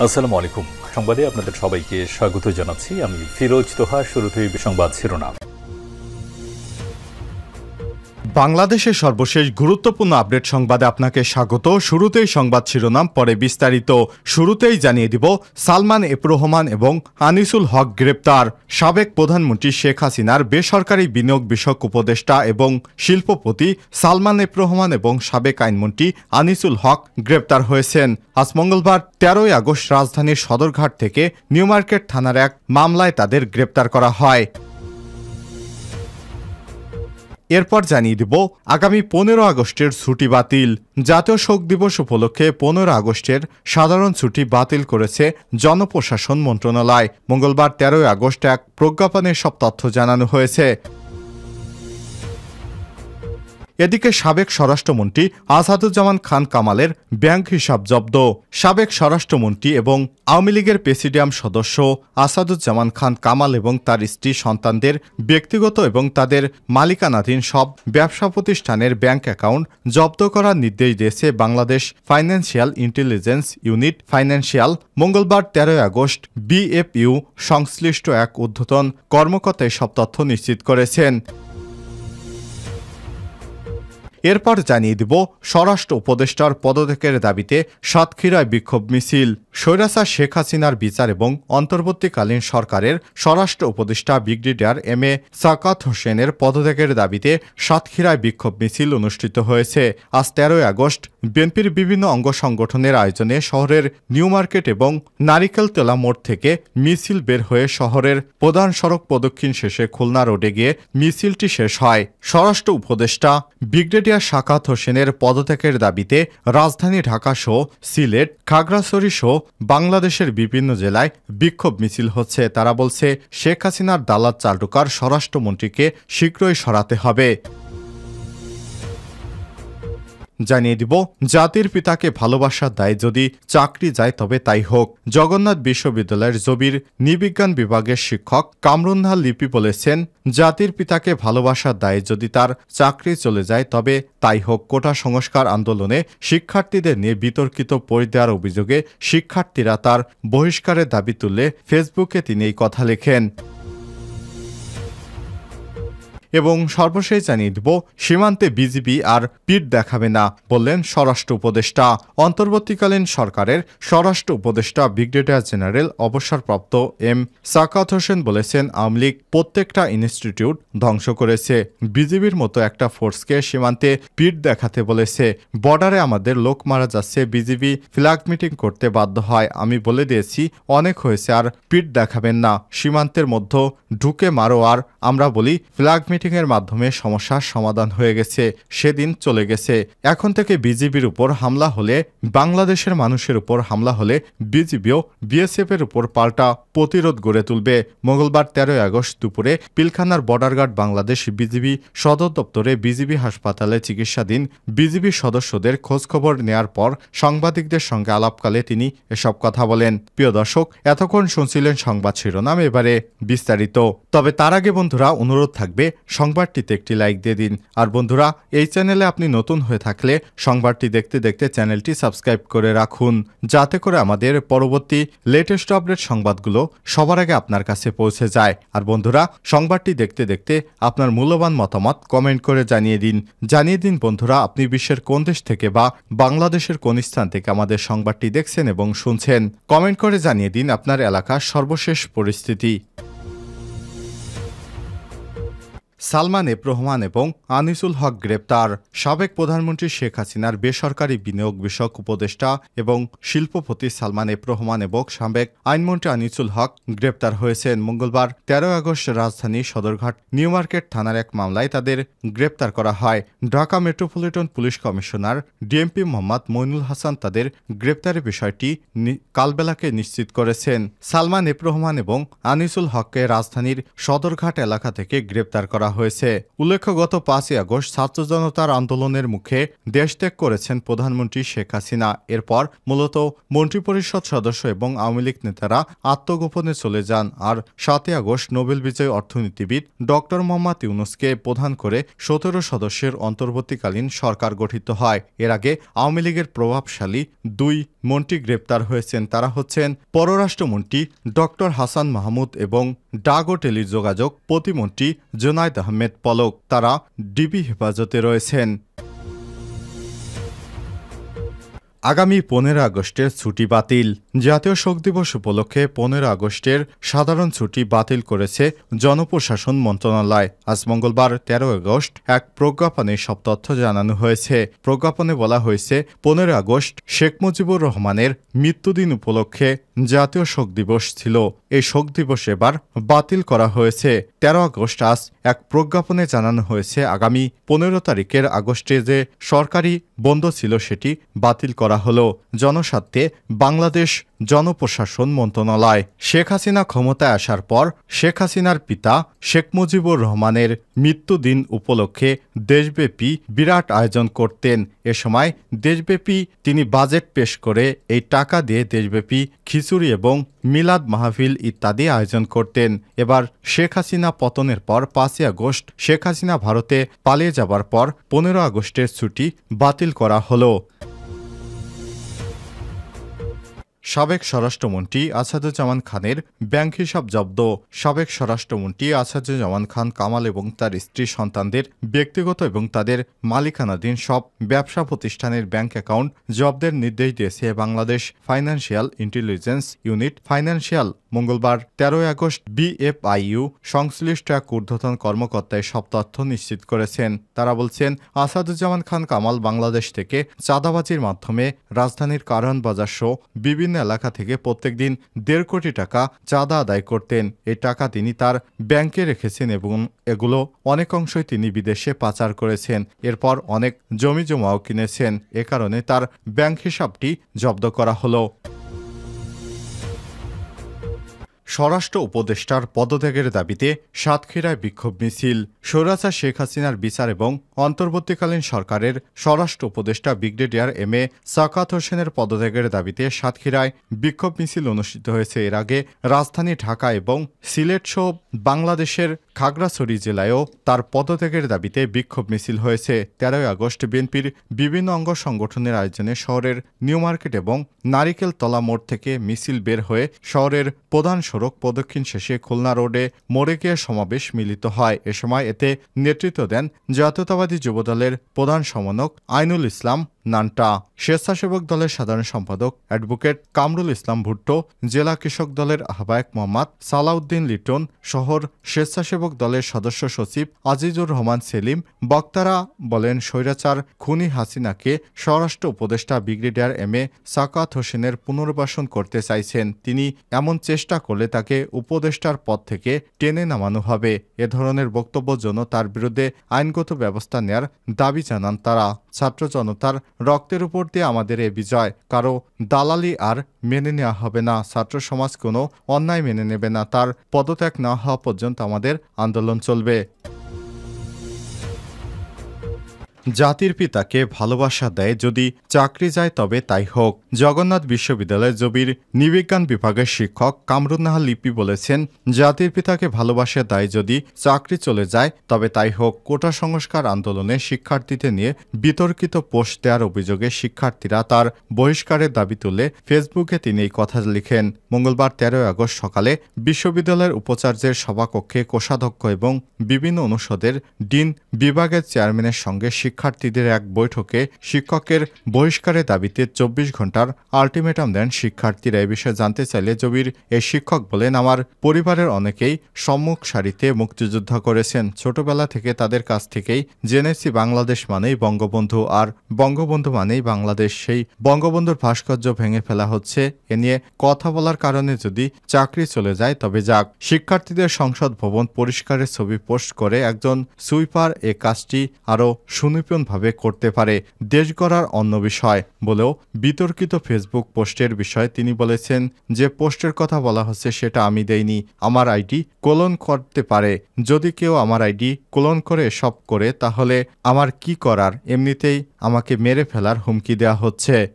আসসালামু আলাইকুম। সংবাদে আপনাদের সবাইকে স্বাগত জানাচ্ছি। আমি ফিরোজ তোহা। শুরুতেই সংবাদ শিরোনাম। বাংলাদেশের সর্বশেষ গুরুত্বপূর্ণ আপডেট সংবাদে আপনাকে স্বাগত। শুরুতেই সংবাদ শিরোনাম, পরে বিস্তারিত। শুরুতেই জানিয়ে দিব, সালমান এফ রহমান এবং আনিসুল হক গ্রেপ্তার। সাবেক প্রধানমন্ত্রী শেখ হাসিনার বেসরকারি বিনিয়োগ বিষয়ক উপদেষ্টা এবং শিল্পপতি সালমান এফ রহমান এবং সাবেক আইনমন্ত্রী আনিসুল হক গ্রেপ্তার হয়েছেন। আজ মঙ্গলবার 13ই আগস্ট রাজধানীর সদরঘাট থেকে নিউ মার্কেট থানার এক মামলায় তাদের গ্রেপ্তার করা হয়। এরপর জানিয়ে দিব, আগামী 15 আগস্টের ছুটি বাতিল। জাতীয় শোক দিবস উপলক্ষে 15 আগস্টের সাধারণ ছুটি বাতিল করেছে জনপ্রশাসন মন্ত্রণালয়। মঙ্গলবার 13 আগস্ট এক প্রজ্ঞাপনে সব তথ্য জানানো হয়েছে। এদিকে সাবেক স্বরাষ্ট্রমন্ত্রী আসাদুজ্জামান খান কামালের ব্যাংক হিসাব জব্দ। সাবেক স্বরাষ্ট্রমন্ত্রী এবং আওয়ামী লীগের প্রেসিডিয়াম সদস্য আসাদুজ্জামান খান কামাল এবং তার স্ত্রী সন্তানদের ব্যক্তিগত এবং তাদের মালিকানাধীন সব ব্যবসা প্রতিষ্ঠানের ব্যাংক অ্যাকাউন্ট জব্দ করার নির্দেশ দিয়েছে Bangladesh financial intelligence unit financial. মঙ্গলবার 13 আগস্ট বিএফইউ সংশ্লিষ্ট এক ঊর্ধ্বতন কর্মকর্তা সব তথ্য নিশ্চিত করেছেন। এরপর জানিয়ে দিব, স্বরাষ্ট্র উপদেষ্টার পদত্যাগের দাবিতে সাতক্ষীরায় বিক্ষোভ মিছিল। স্বৈরাচার শেখ হাসিনার বিচার এবং অন্তর্বর্তীকালীন সরকারের স্বরাষ্ট্র উপদেষ্টা ব্রিগেডিয়ার এম এ সাকাত হোসেনের পদত্যাগের দাবিতে সাতক্ষীরায় বিক্ষোভ মিছিল অনুষ্ঠিত হয়েছে। আজ 13 আগস্ট বিএনপির বিভিন্ন অঙ্গ সংগঠনের আয়োজনে শহরের নিউ মার্কেট এবং নারিকেলতলা মোড় থেকে মিছিল বের হয়ে শহরের প্রধান সড়ক প্রদক্ষিণ শেষে খুলনা রোডে গিয়ে মিছিলটি শেষ হয়। স্বরাষ্ট্র উপদেষ্টা ব্রিগেডিয়ার সাকাত হোসেনের পদত্যাগের দাবিতে রাজধানী ঢাকা সহ সিলেট, খাগড়াছড়ি সহ বাংলাদেশের বিভিন্ন জেলায় বিক্ষোভ মিছিল হচ্ছে। তারা বলছে, শেখ হাসিনার দালাল চালডুকার স্বরাষ্ট্রমন্ত্রীকে শীঘ্রই সরাতে হবে। জানিয়ে দিব, জাতির পিতাকে ভালোবাসার দায় যদি চাকরি যায় তবে তাই হোক। জগন্নাথ বিশ্ববিদ্যালয়ের জবির নৃবিজ্ঞান বিভাগের শিক্ষক কামরুন্নাহার লিপি বলেছেন, জাতির পিতাকে ভালোবাসার দায়ে যদি তার চাকরি চলে যায় তবে তাই হোক। কোটা সংস্কার আন্দোলনে শিক্ষার্থীদের নিয়ে বিতর্কিত পড়ে দেওয়ার অভিযোগে শিক্ষার্থীরা তার বহিষ্কারের দাবি তুললে ফেসবুকে তিনি এই কথা লেখেন। এবং সর্বশেষ জানিয়ে দিব, সীমান্তে বিজিবি আর পিঠ দেখাবে না বললেন স্বরাষ্ট্র উপদেষ্টা। অন্তর্বর্তীকালীন সরকারের স্বরাষ্ট্র উপদেষ্টা ব্রিগেডিয়ার জেনারেল অবসরপ্রাপ্ত এম সাকাত হোসেন বলেছেন, আওয়ামী লীগ প্রত্যেকটা ইনস্টিটিউট ধ্বংস করেছে। বিজিবির মতো একটা ফোর্সকে সীমান্তে পিঠ দেখাতে বলেছে। বর্ডারে আমাদের লোক মারা যাচ্ছে, বিজিবি ফ্ল্যাগ মিটিং করতে বাধ্য হয়। আমি বলে দিয়েছি, অনেক হয়েছে, আর পিঠ দেখাবেন না। সীমান্তের মধ্যে ঢুকে মারো, আর আমরা বলি ফ্ল্যাগ মিটিংয়ের মাধ্যমে সমস্যার সমাধান হয়ে গেছে, সেদিন চলে গেছে। এখন থেকে বিজিবির উপর হামলা হলে, বাংলাদেশের মানুষের উপর হামলা হলে বিজিবিও বিএসএফ এর উপর পাল্টা প্রতিরোধ গড়ে তুলবে। মঙ্গলবার 13 আগস্ট দুপুরে পিলখানার বর্ডার গার্ড বাংলাদেশ বিজিবি সদর দপ্তরে বিজিবি হাসপাতালে চিকিৎসাধীন বিজিবি সদস্যদের খোঁজখবর নেয়ার পর সাংবাদিকদের সঙ্গে আলাপকালে তিনি এসব কথা বলেন। প্রিয় দর্শক, এতক্ষণ শুনছিলেন সংবাদ শিরোনাম, এবারে বিস্তারিত। তবে তার আগে বন্ধুরা, অনুরোধ থাকবে সংবাদটিতে একটি লাইক দিয়ে দিন। আর বন্ধুরা, এই চ্যানেলে আপনি নতুন হয়ে থাকলে সংবাদটি দেখতে দেখতে চ্যানেলটি সাবস্ক্রাইব করে রাখুন, যাতে করে আমাদের পরবর্তী লেটেস্ট আপডেট সংবাদগুলো সবার আগে আপনার কাছে পৌঁছে যায়। আর বন্ধুরা, সংবাদটি দেখতে দেখতে আপনার মূল্যবান মতামত কমেন্ট করে জানিয়ে দিন বন্ধুরা, আপনি বিশ্বের কোন দেশ থেকে বা বাংলাদেশের কোন স্থান থেকে আমাদের সংবাদটি দেখছেন এবং শুনছেন। কমেন্ট করে জানিয়ে দিন আপনার এলাকার সর্বশেষ পরিস্থিতি। সালমান এফ রহমান এবং আনিসুল হক গ্রেপ্তার। সাবেক প্রধানমন্ত্রী শেখ হাসিনার বেসরকারি বিনিয়োগ বিষয়ক উপদেষ্টা এবং শিল্পপতি সালমান এফ রহমান এবং সাবেক আইনমন্ত্রী আনিসুল হক গ্রেপ্তার হয়েছেন। মঙ্গলবার 13 আগস্ট রাজধানী সদরঘাট নিউ মার্কেট থানার এক মামলায় তাদের গ্রেপ্তার করা হয়। Dhaka metropolitan police commissioner DMP Mohammad Mainul Hasan তাদের গ্রেপ্তারের বিষয়টি কালবেলাকে নিশ্চিত করেছেন। সালমান এফ রহমান এবং আনিসুল হককে রাজধানীর সদরঘাট এলাকা থেকে গ্রেপ্তার করা হয়েছে। উল্লেখ্য, গত 5ই আগস্ট ছাত্র জনতার আন্দোলনের মুখে দেশত্যাগ করেছেন প্রধানমন্ত্রী শেখ হাসিনা। এরপর মূলত মন্ত্রিপরিষদ সদস্য এবং আওয়ামী লীগ নেতারা আত্মগোপনে চলে যান। আর 7ই আগস্ট নোবেল বিজয়ী অর্থনীতিবিদ ডক্টর মোহাম্মদ ইউনূসকে প্রধান করে 17 সদস্যের অন্তর্বর্তীকালীন সরকার গঠিত হয়। এর আগে আওয়ামী লীগের প্রভাবশালী 2 মন্ত্রী গ্রেপ্তার হয়েছেন। তারা হচ্ছেন পররাষ্ট্রমন্ত্রী ডক্টর হাসান মাহমুদ এবং ডাক ও টেলিযোগাযোগ প্রতিমন্ত্রী জুনায়েদ আহমেদ পলক। তারা ডিবি হেফাজতে রয়েছেন। আগামী 15 আগস্টের ছুটি বাতিল। জাতীয় শোক দিবস উপলক্ষে 15 আগস্টের সাধারণ ছুটি বাতিল করেছে জনপ্রশাসন মন্ত্রণালয়। আজ মঙ্গলবার 13 আগস্ট এক প্রজ্ঞাপনে সব তথ্য জানানো হয়েছে। প্রজ্ঞাপনে বলা হয়েছে, 15 আগস্ট শেখ মুজিবুর রহমানের মৃত্যুদিন উপলক্ষে জাতীয় শোক দিবস ছিল। এই শোক দিবস এবার বাতিল করা হয়েছে। 13 আগস্ট আজ এক প্রজ্ঞাপনে জানানো হয়েছে, আগামী 15 তারিখের আগস্টে যে সরকারি বন্ধ ছিল সেটি বাতিল করা হলো। জনস্বার্থে বাংলাদেশ জনপ্রশাসন মন্ত্রণালয়। শেখ হাসিনা ক্ষমতায় আসার পর শেখ হাসিনার পিতা শেখ মুজিবুর রহমানের মৃত্যুদিন উপলক্ষে দেশব্যাপী বিরাট আয়োজন করতেন। এ সময় দেশব্যাপী তিনি বাজেট পেশ করে এই টাকা দিয়ে দেশব্যাপী খিচুড়ি এবং মিলাদ মাহফিল ইত্যাদি আয়োজন করতেন। এবার শেখ হাসিনা পতনের পর 5ই আগস্ট শেখ হাসিনা ভারতে পালিয়ে যাবার পর 15 আগস্টের ছুটি বাতিল করা হলো। সাবেক স্বরাষ্ট্রমন্ত্রী আসাদুজ্জামান খানের ব্যাংক হিসাব জব্দ। সাবেক স্বরাষ্ট্রমন্ত্রী আসাদুজ্জামান খান কামাল এবং তার স্ত্রী সন্তানদের ব্যক্তিগত এবং তাদের মালিকানাধীন সব ব্যবসা প্রতিষ্ঠানের ব্যাংক অ্যাকাউন্ট জব্দের নির্দেশ দিয়েছে Bangladesh financial intelligence unit. Financial মঙ্গলবার 13 আগস্ট বিএফআইইউ সংশ্লিষ্ট এক ঊর্ধ্বতন কর্মকর্তায় সব তথ্য নিশ্চিত করেছেন। তারা বলছেন, আসাদুজ্জামান খান কামাল বাংলাদেশ থেকে চাঁদাবাজির মাধ্যমে রাজধানীর কারওয়ান বাজার সহ বিভিন্ন এলাকা থেকে প্রত্যেকদিন 1.5 কোটি টাকা চাঁদা আদায় করতেন। এই টাকা তিনি তার ব্যাংকে রেখেছেন এবং এগুলো অনেক অংশই তিনি বিদেশে পাচার করেছেন। এরপর অনেক জমি জমাও কিনেছেন। এ কারণে তার ব্যাংক হিসাবটি জব্দ করা হলো। স্বরাষ্ট্র উপদেষ্টার পদত্যাগের দাবিতে সাতক্ষীরায় বিক্ষোভ মিছিল। স্বৈরাচার শেখ হাসিনার বিচার এবং অন্তর্বর্তীকালীন সরকারের স্বরাষ্ট্র উপদেষ্টা ব্রিগেডিয়ার এম এ সাকাত হোসেনের পদত্যাগের দাবিতে সাতক্ষীরায় বিক্ষোভ মিছিল অনুষ্ঠিত হয়েছে। এর আগে রাজধানী ঢাকা এবং সিলেট সহ বাংলাদেশের খাগড়াছড়ি জেলায়ও তার পদত্যাগের দাবিতে বিক্ষোভ মিছিল হয়েছে। 13 আগস্ট বিএনপির বিভিন্ন অঙ্গ সংগঠনের আয়োজনে শহরের নিউ মার্কেট এবং নারিকেলতলা মোড় থেকে মিছিল বের হয়ে শহরের প্রধান সড়ক প্রদক্ষিণ শেষে খুলনা রোডে মোড়ে গিয়ে সমাবেশ মিলিত হয়। এ সময় এতে নেতৃত্ব দেন জাতীয়তাবাদী যুবদলের প্রধান সমন্বয়ক আইনুল ইসলাম নান্টা, স্বেচ্ছাসেবক দলের সাধারণ সম্পাদক অ্যাডভোকেট কামরুল ইসলাম ভুট্টো, জেলা কৃষক দলের আহ্বায়ক মোহাম্মদ সালাউদ্দিন লিটন, শহর স্বেচ্ছাসেবক দলের সদস্য সচিব আজিজুর রহমান সেলিম। বক্তারা বলেন, স্বৈরাচার খুনি হাসিনাকে স্বরাষ্ট্র উপদেষ্টা ব্রিগেডিয়ার এম এ সাকাত হোসেনের পুনর্বাসন করতে চাইছেন। তিনি এমন চেষ্টা করলে তাকে উপদেষ্টার পদ থেকে টেনে নামানো হবে। এ ধরনের বক্তব্যের জন্য তার বিরুদ্ধে আইনগত ব্যবস্থা নেয়ার দাবি জানান তারা। ছাত্র জনতার রক্তের উপর দিয়ে আমাদের এ বিজয়, কারো দালালি আর মেনে নেওয়া হবে না। ছাত্র সমাজ কোনো অন্যায় মেনে নেবে না। তার পদত্যাগ না হওয়া পর্যন্ত আমাদের আন্দোলন চলবে। জাতির পিতাকে ভালোবাসা দেয়, যদি চাকরি যায় তবে তাই হোক। জগন্নাথ বিশ্ববিদ্যালয়ের জবির নৃবিজ্ঞান বিভাগের শিক্ষক কামরুন্নাহার লিপি বলেছেন, জাতির পিতাকে ভালোবাসা দেয়, যদি চাকরি চলে যায় তবে তাই হোক। কোটা সংস্কার আন্দোলনে শিক্ষার্থীদের নিয়ে বিতর্কিত পোস্ট দেওয়ার অভিযোগে শিক্ষার্থীরা তার বহিষ্কারের দাবি তুলে ফেসবুকে তিনি এই কথা লিখেন। মঙ্গলবার 13 আগস্ট সকালে বিশ্ববিদ্যালয়ের উপাচার্যের সভাকক্ষে কোষাধ্যক্ষ এবং বিভিন্ন অনুষদের ডিন বিভাগের চেয়ারম্যানের সঙ্গে শিক্ষার্থীদের এক বৈঠকে শিক্ষকের বহিষ্কারের দাবিতে 24 ঘন্টার আলটিমেটাম দেন শিক্ষার্থীরা। এ বিষয়ে জানতে চাইলে জবির এই শিক্ষক বলেন, আমার পরিবারের অনেকেই সম্মুখ সারিতে মুক্তিযুদ্ধ করেছেন। ছোটবেলা থেকে তাদের কাছ থেকেই জেনেছি বাংলাদেশ মানেই বঙ্গবন্ধু, আর বঙ্গবন্ধু মানেই বাংলাদেশ। সেই বঙ্গবন্ধুর ভাস্কর্য ভেঙে ফেলা হচ্ছে। এ নিয়ে কথা বলার কারণে যদি চাকরি চলে যায় তবে যাক। শিক্ষার্থীদের সংসদ ভবন পরিষ্কারের ছবি পোস্ট করে একজন সুইপার এ কাজটি আরও সুনিপুণ অনিপুণভাবে করতে পারে, দেশ গড়ার অন্য বিষয় বলেও বিতর্কিত ফেসবুক পোস্টের বিষয়ে তিনি বলেছেন যে পোস্টের কথা বলা হচ্ছে সেটা আমি দেইনি, আমার আইডি ক্লোন করতে পারে। যদি কেউ আমার আইডি ক্লোন করে এসব করে তাহলে আমার কি করার, এমনিতেই আমাকে মেরে ফেলার হুমকি দেওয়া হচ্ছে।